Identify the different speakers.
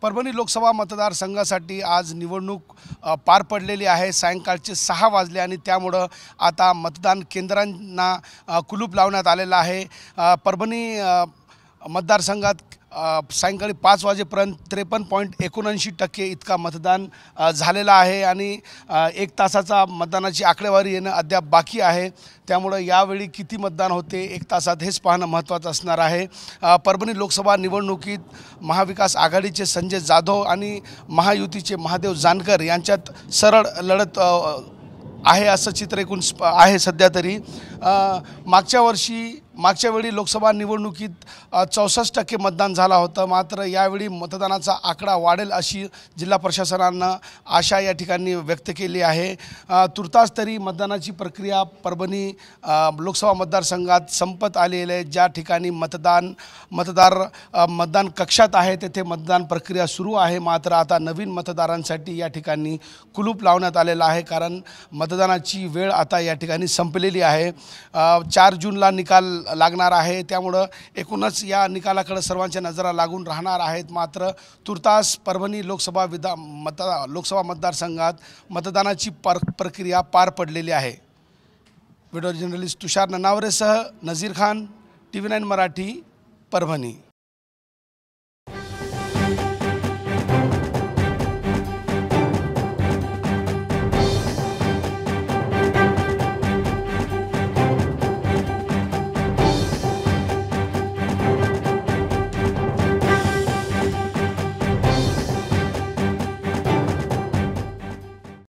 Speaker 1: परभणी लोकसभा मतदारसंघासाठी आज निवडणूक पार पडलेली आहे। सायंकाळचे 6 वाजले आणि त्यामुळे आता मतदान केंद्रांना कुलूप लावण्यात आलेला आहे। परभणी मतदारसंघात सायंकाळी 5 वाजेपर्यंत 53.79% इतका मतदान झालेला आहे आणि 1 तासाचा मतदानाची आकडेवारी येणं अद्याप बाकी आहे। त्यामुळे यावेळी किती मतदान होते 1 तासात हेच पाहणं महत्त्वाचं असणार आहे। परभणी लोकसभा निवडणुकीत महाविकास आघाडीचे संजय जाधव आणि महायुतीचे महादेव जानकर यांच्यात सरळ लढत आहे असं चित्र एकूण आहे सध्या तरी। मागच्या वेळी लोकसभा निवडणुकीत 64% मतदान झाला होतं, मात्र यावेळी मतदानाचा आकडा वाढेल अशी जिल्हा प्रशासनानं आशा या ठिकाणी व्यक्त केली आहे। तुर्तास तरी मतदानाची प्रक्रिया परभणी लोकसभा मतदारसंघात संपत आलेली आहे। ज्या ठिकाणी मतदान कक्षात आहे तेथे मतदान प्रक्रिया सुरू आहे, मात्र आता नवीन मतदारांसाठी या ठिकाणी कुलूप लावण्यात आलेला आहे, कारण मतदानाची वेळ आता या ठिकाणी संपलेली आहे। 4 जूनला निकाल लागणार आहे, त्यामुळं एकूणच या निकालाकडे सर्वांच्या नजरा लागून राहणार आहेत। मात्र तुर्तास परभणी लोकसभा मतदारसंघात मतदानाची प्रक्रिया पार पडलेली आहे। व्हिडिओ जर्नलिस्ट तुषार ननावरेसह नजीर खान, TV9 मराठी, परभणी।